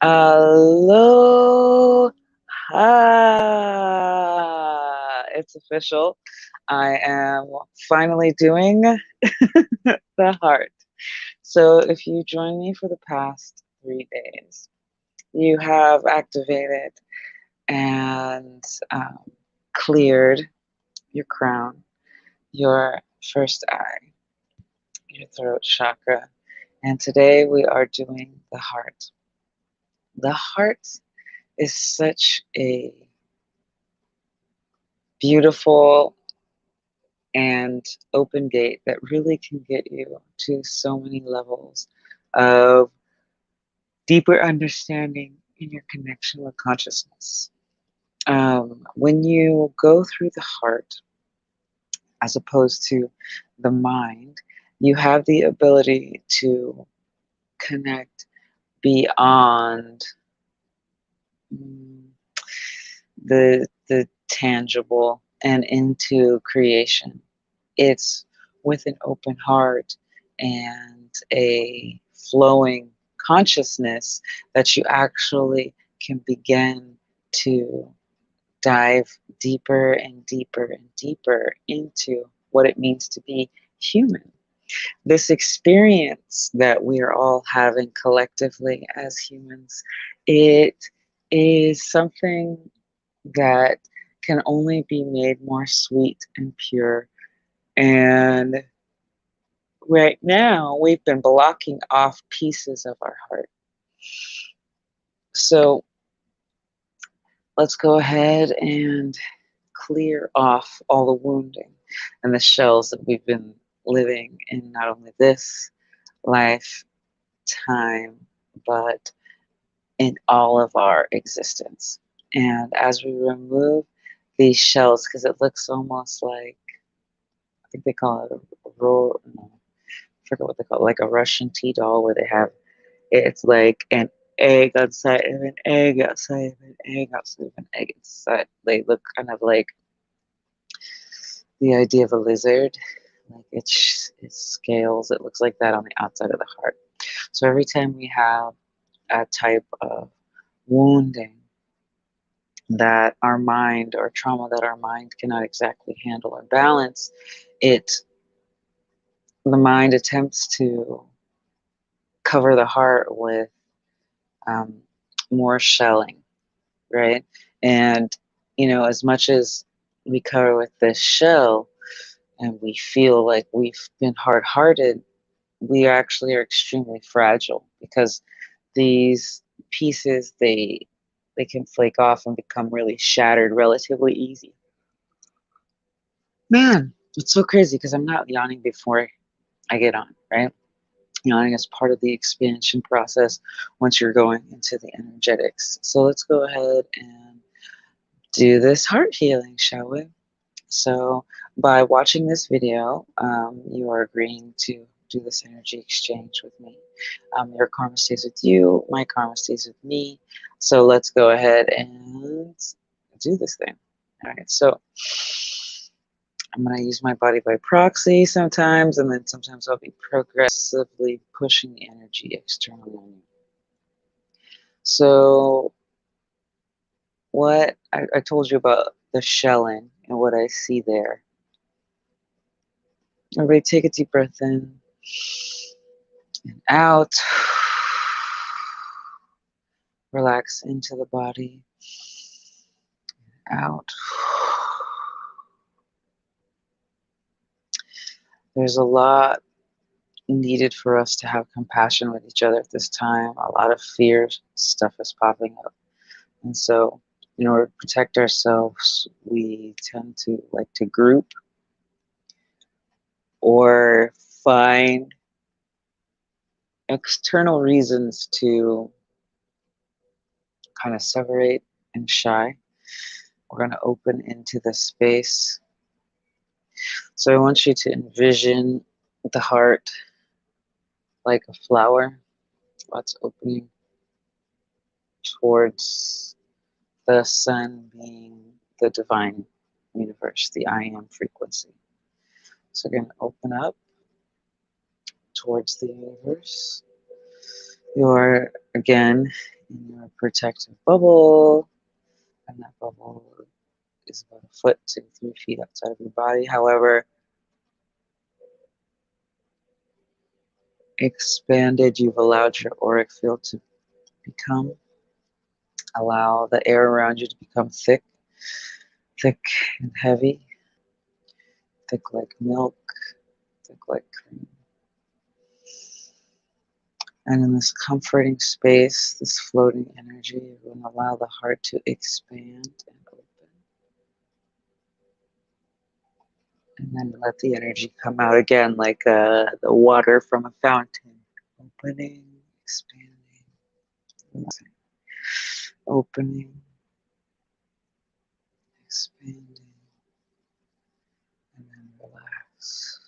Aloha! It's official. I am finally doing the heart. So, if you join me for the past 3 days, you have activated and cleared your crown, your first eye, your throat chakra. And today we are doing the heart. The heart is such a beautiful and open gate that really can get you to so many levels of deeper understanding in your connection with consciousness. When you go through the heart, as opposed to the mind, you have the ability to connect beyond mm, the tangible and into creation. It's with an open heart and a flowing consciousness that you actually can begin to dive deeper and deeper and deeper into what it means to be human. This experience that we are all having collectively as humans, it is something that can only be made more sweet and pure. And right now, we've been blocking off pieces of our heart. So let's go ahead and clear off all the wounding and the shells that we've been living in not only this lifetime, but in all of our existence. And as we remove these shells, because it looks almost like, I think they call it a roll, no, I forget what they call it, like a Russian tea doll where they have, it's like an egg outside of an egg outside of an egg outside of an egg inside. They look kind of like the idea of a lizard, like its scales. It looks like that on the outside of the heart. So every time we have a type of wounding that our mind, or trauma that our mind cannot exactly handle or balance, it the mind attempts to cover the heart with um, more shelling, right? And as much as we cover with this shell and we feel like we've been hard-hearted, we actually are extremely fragile, because these pieces, they can flake off and become really shattered relatively easy. Man, it's so crazy because I'm not yawning before I get on, right? Yawning is part of the expansion process once you're going into the energetics. So let's go ahead and do this heart healing, shall we? So by watching this video, you are agreeing to do this energy exchange with me. Your karma stays with you, my karma stays with me. So let's go ahead and do this thing. All right, so I'm going to use my body by proxy sometimes, and then sometimes I'll be progressively pushing the energy externally on you. So what I told you about the shelling and what I see there. Everybody take a deep breath in and out. Relax into the body. Out. There's a lot needed for us to have compassion with each other at this time. A lot of fear stuff is popping up. And so in order to protect ourselves, we tend to like to group or find external reasons to kind of separate and shy. We're going to open into the space. So I want you to envision the heart like a flower that's opening towards the sun, being the divine universe, the I am frequency. So we're going to open up towards the universe. You are, again, in your protective bubble, and that bubble is about a foot to 3 feet outside of your body. However expanded you've allowed your auric field to become. Allow the air around you to become thick, thick and heavy, thick like milk, thick like cream. And in this comforting space, this floating energy, you're going to allow the heart to expand and open. And then let the energy come out again like the water from a fountain. Opening, expanding, opening, expanding, and then relax.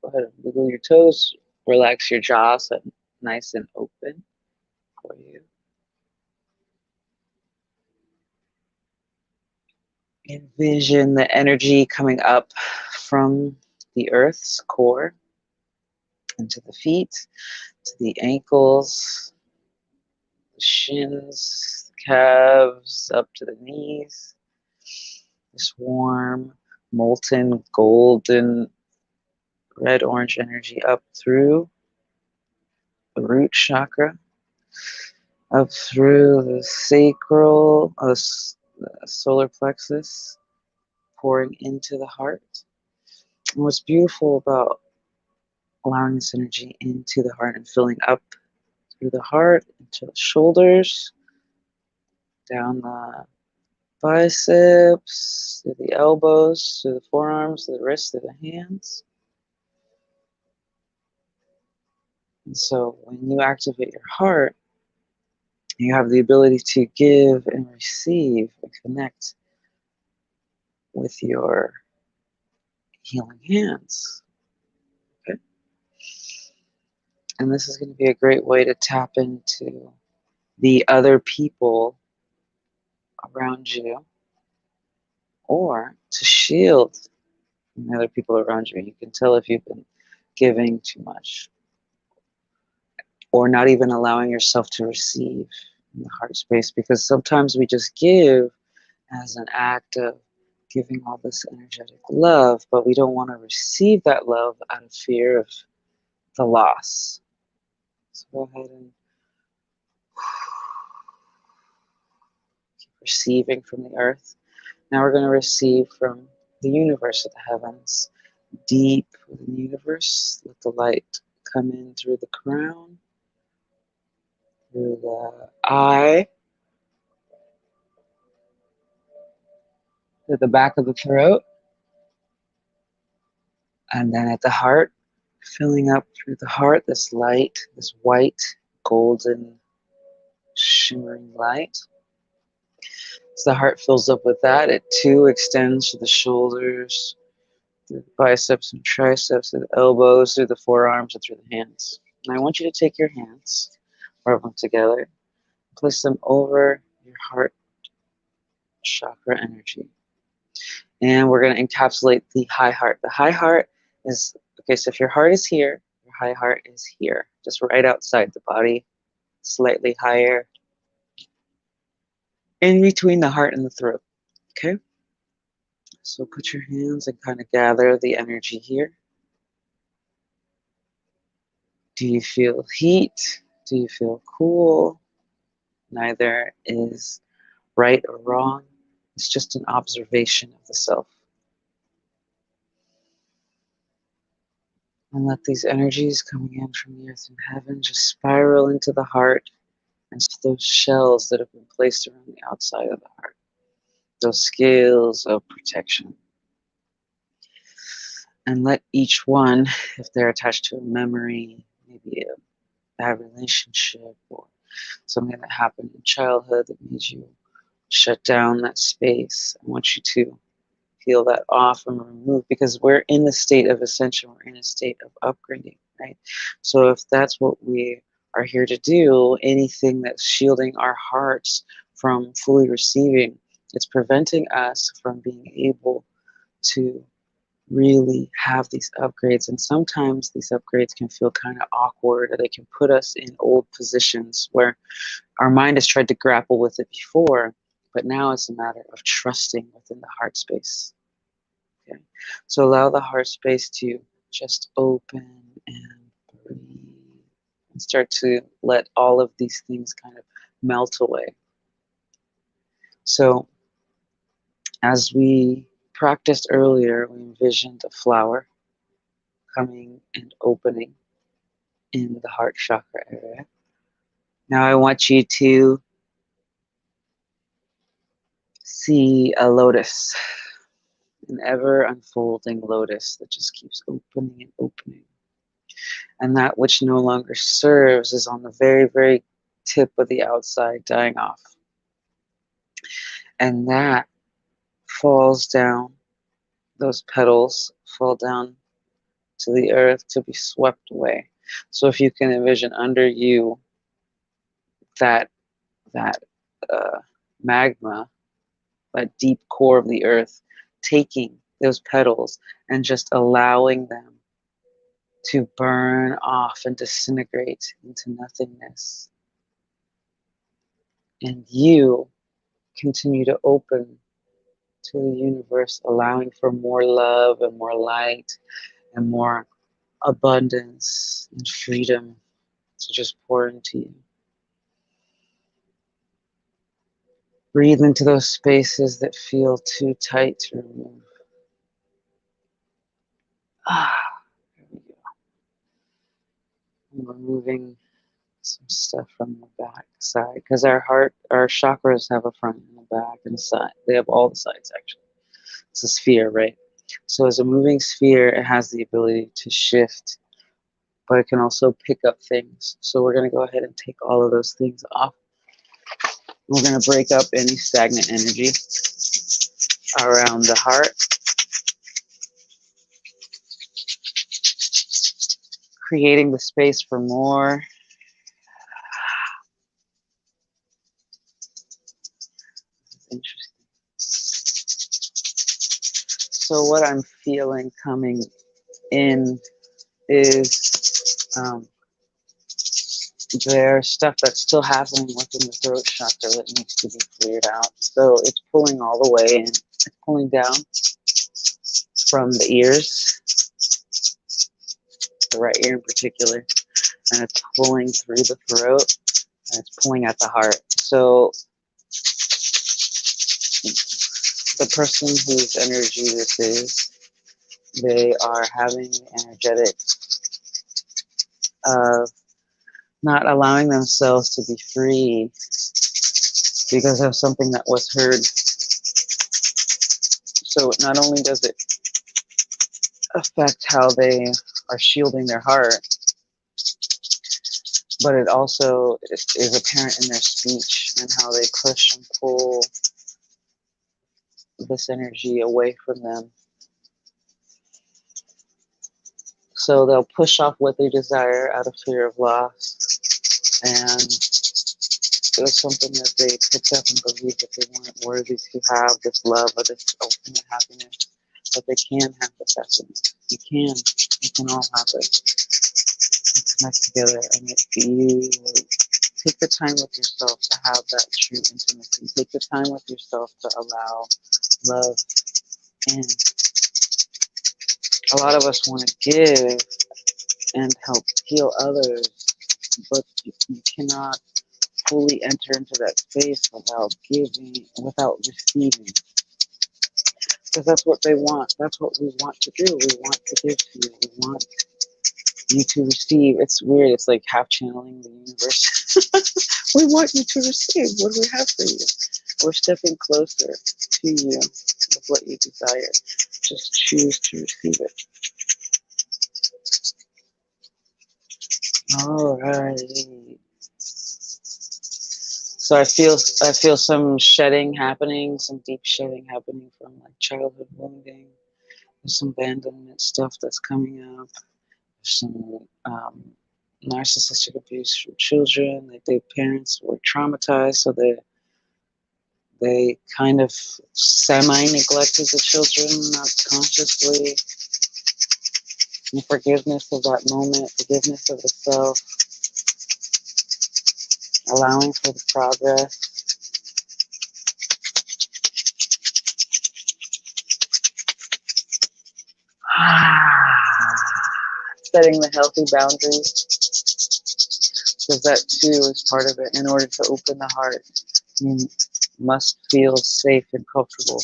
Go ahead and wiggle your toes, relax your jaw so it's nice and open for you. Envision the energy coming up from the earth's core into the feet, to the ankles, the shins, the calves, up to the knees. This warm, molten, golden, red-orange energy up through the root chakra, up through the sacral, the solar plexus, pouring into the heart. And what's beautiful about allowing this energy into the heart and filling up through the heart, into the shoulders, down the biceps, through the elbows, through the forearms, through the wrists, through the hands. And so when you activate your heart, you have the ability to give and receive and connect with your healing hands. Okay? And this is going to be a great way to tap into the other people around you, or to shield the other people around you. You can tell if you've been giving too much, or not even allowing yourself to receive in the heart space, because sometimes we just give as an act of giving all this energetic love, but we don't want to receive that love out of fear of the loss. So go ahead and keep receiving from the earth. Now we're going to receive from the universe of the heavens, deep within the universe. Let the light come in through the crown, through the eye, through the back of the throat, and then at the heart, filling up through the heart, this light, this white, golden, shimmering light. As the heart fills up with that, it too extends to the shoulders, through the biceps and triceps, through the elbows, through the forearms, and through the hands. And I want you to take your hands, rub them together, place them over your heart chakra energy. And we're going to encapsulate the high heart. The high heart is, okay, so if your heart is here, your high heart is here, just right outside the body, slightly higher, in between the heart and the throat. Okay? So put your hands and kind of gather the energy here. Do you feel heat? Do you feel cool? Neither is right or wrong. It's just an observation of the self. And let these energies coming in from the earth and heaven just spiral into the heart, and those shells that have been placed around the outside of the heart, those scales of protection. And let each one, if they're attached to a memory, maybe a bad relationship or something that happened in childhood that made you shut down that space, I want you to peel that off and remove, because we're in the state of ascension, we're in a state of upgrading, right? So if that's what we are here to do, anything that's shielding our hearts from fully receiving, it's preventing us from being able to really have these upgrades. And sometimes these upgrades can feel kind of awkward, or they can put us in old positions where our mind has tried to grapple with it before, but now it's a matter of trusting within the heart space. Okay? So allow the heart space to just open and breathe and start to let all of these things kind of melt away. So as we practiced earlier, we envisioned a flower coming and opening in the heart chakra area. Now I want you to see a lotus, an ever unfolding lotus that just keeps opening and opening. And that which no longer serves is on the very, very tip of the outside, dying off. And that falls down, those petals fall down to the earth to be swept away. So if you can envision under you that magma, that deep core of the earth, taking those petals and just allowing them to burn off and disintegrate into nothingness. And you continue to open to the universe, allowing for more love and more light and more abundance and freedom to just pour into you. Breathe into those spaces that feel too tight to remove. There we go. And removing some stuff from the back side, because our chakras have a front and a back and a side. They have all the sides, actually. It's a sphere, right? So as a moving sphere, it has the ability to shift, but it can also pick up things. So we're going to go ahead and take all of those things off. We're going to break up any stagnant energy around the heart, creating the space for more. Interesting. So what I'm feeling coming in is there's stuff that's still happening within the throat chakra that needs to be cleared out. So it's pulling all the way in. It's pulling down from the ears, the right ear in particular, and it's pulling through the throat, and it's pulling at the heart. So the person whose energy this is, they are having the energetic of not allowing themselves to be free because of something that was heard. So not only does it affect how they are shielding their heart, but it also is apparent in their speech and how they push and pull this energy away from them. So they'll push off what they desire out of fear of loss. And it was something that they picked up and believed that they weren't worthy to have this love or this ultimate happiness. But they can have this happiness. You can. You can all have it. Connect together, and if you take the time with yourself to have that true intimacy, take the time with yourself to allow love in. A lot of us want to give and help heal others, but you cannot fully enter into that space without giving, without receiving. Because that's what they want. That's what we want to do. We want to give to you. We want you to receive. It's weird. It's like half channeling the universe. We want you to receive. What do we have for you? We're stepping closer to you with what you desire. Just choose to receive it. All right. So I feel some shedding happening, some deep shedding happening from like childhood wounding. There's some abandonment stuff that's coming up. There's some narcissistic abuse from children. Like their parents were traumatized, so they kind of semi-neglected the children, not consciously. And forgiveness of that moment, forgiveness of the self, allowing for the progress. Setting the healthy boundaries, because that too is part of it. In order to open the heart, you must feel safe and comfortable.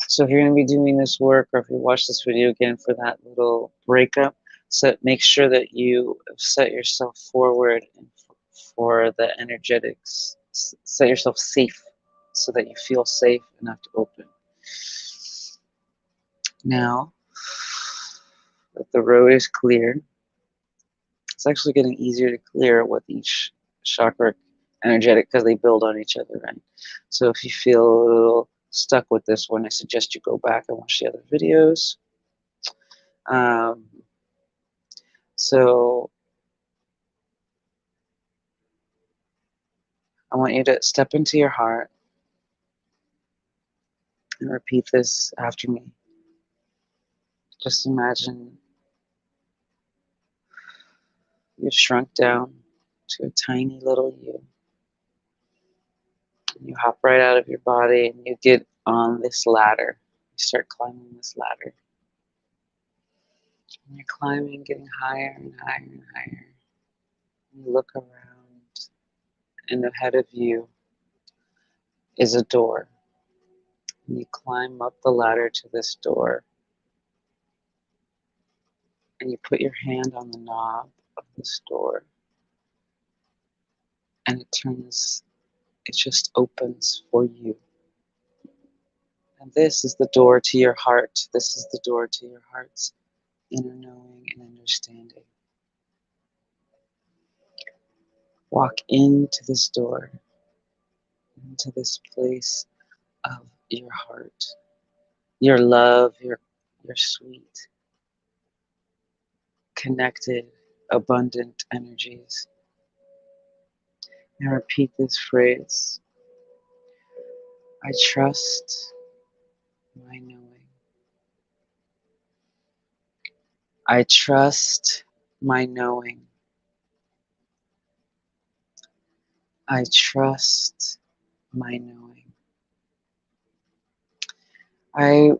So if you're going to be doing this work, or if you watch this video again for that little breakup, so make sure that you set yourself forward for the energetics. Set yourself safe so that you feel safe enough to open. Now that the road is clear, it's actually getting easier to clear with each chakra energetic because they build on each other, right? So if you feel a little stuck with this one, I suggest you go back and watch the other videos. So I want you to step into your heart and repeat this after me. Just imagine you've shrunk down to a tiny little you. And you hop right out of your body and you get on this ladder. You start climbing this ladder. And you're climbing, getting higher and higher and higher. And you look around, and ahead of you is a door. And you climb up the ladder to this door. And you put your hand on the knob of this door. And it just opens for you. And this is the door to your heart. This is the door to your heart's inner knowing and understanding. Walk into this door, into this place of your heart, your love, your sweet, connected, abundant energies. And repeat this phrase: I trust my knowing. I trust my knowing. I trust my knowing. I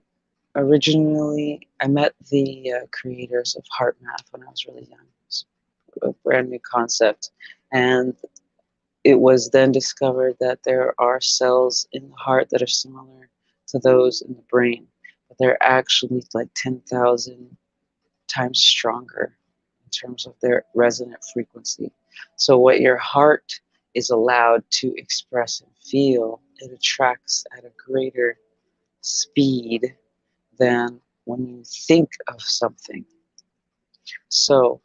met the creators of heart math when I was really young. It was a brand new concept. And it was then discovered that there are cells in the heart that are similar to those in the brain, but they're actually like 10,000 times stronger in terms of their resonant frequency. So what your heart is allowed to express and feel, it attracts at a greater speed than when you think of something. So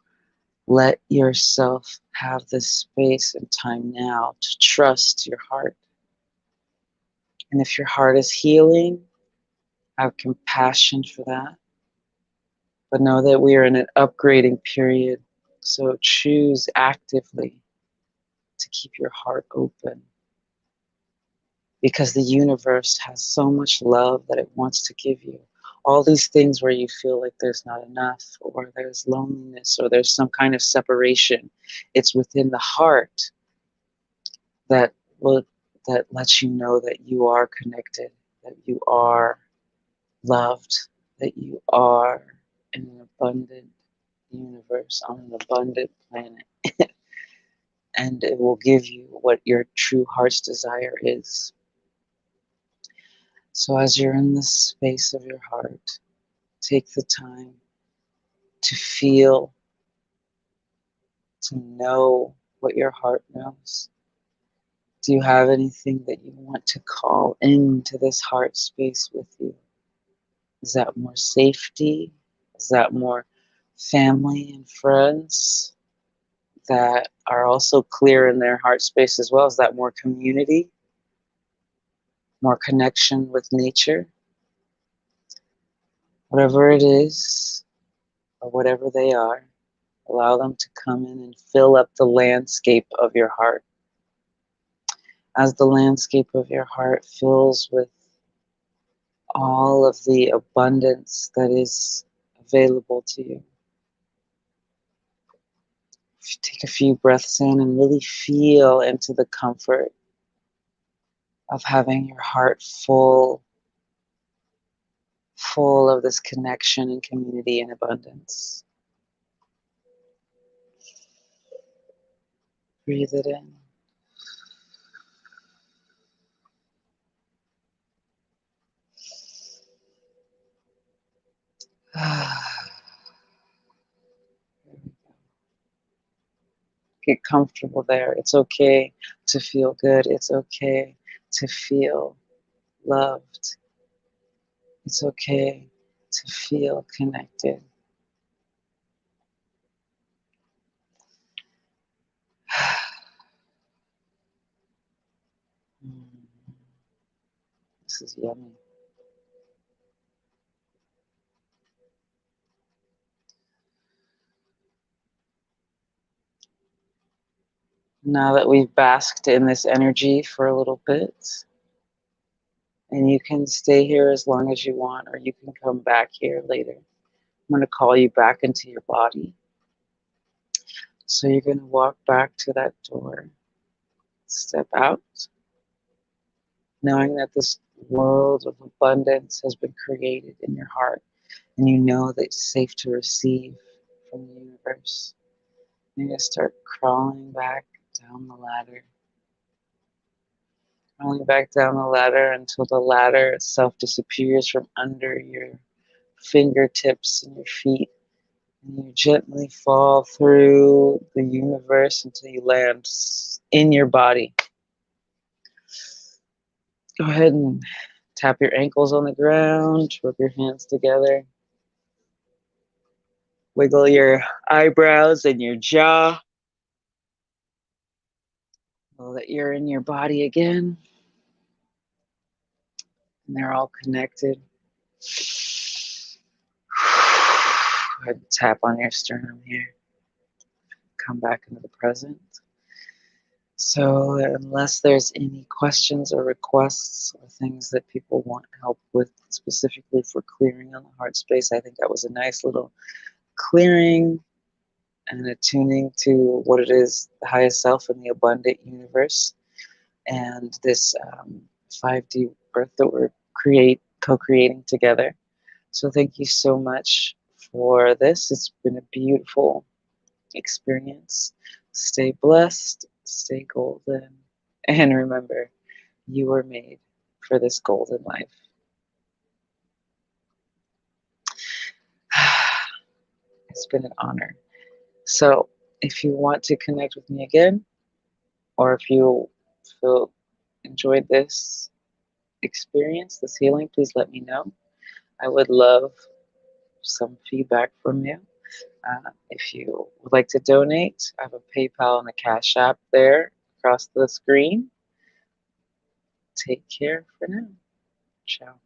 let yourself have the space and time now to trust your heart. And if your heart is healing, have compassion for that. But know that we are in an upgrading period. So choose actively to keep your heart open. Because the universe has so much love that it wants to give you. All these things where you feel like there's not enough, or there's loneliness, or there's some kind of separation, it's within the heart that lets you know that you are connected, that you are loved, that you are in an abundant universe, on an abundant planet. And it will give you what your true heart's desire is. So as you're in this space of your heart, take the time to feel, to know what your heart knows. Do you have anything that you want to call into this heart space with you? Is that more safety? Is that more family and friends that are also clear in their heart space as well? Is that more community? More connection with nature? Whatever it is, or whatever they are, allow them to come in and fill up the landscape of your heart. As the landscape of your heart fills with all of the abundance that is available to you. Take a few breaths in and really feel into the comfort of having your heart full of this connection and community and abundance. Breathe it in. Get comfortable there. It's okay to feel good. It's okay to feel loved. It's okay to feel connected. This is yummy. Now that we've basked in this energy for a little bit, and you can stay here as long as you want, or you can come back here later. I'm going to call you back into your body. So you're going to walk back to that door, step out, knowing that this world of abundance has been created in your heart, and you know that it's safe to receive from the universe. You're going to start crawling back down the ladder. Crawling back down the ladder until the ladder itself disappears from under your fingertips and your feet. And you gently fall through the universe until you land in your body. Go ahead and tap your ankles on the ground, rub your hands together. Wiggle your eyebrows and your jaw. Know that you're in your body again. And they're all connected. Go ahead and tap on your sternum here. Come back into the present. So unless there's any questions or requests or things that people want help with specifically for clearing on the heart space, I think that was a nice little clearing and attuning to what it is, the highest self and the abundant universe, and this 5D birth that we're co-creating together. So thank you so much for this. It's been a beautiful experience. Stay blessed, stay golden, and remember, you were made for this golden life. It's been an honor. So if you want to connect with me again, or if you feel enjoyed this experience, this healing, please let me know. I would love some feedback from you. If you would like to donate, I have a PayPal and a Cashapp there across the screen. Take care for now. Ciao.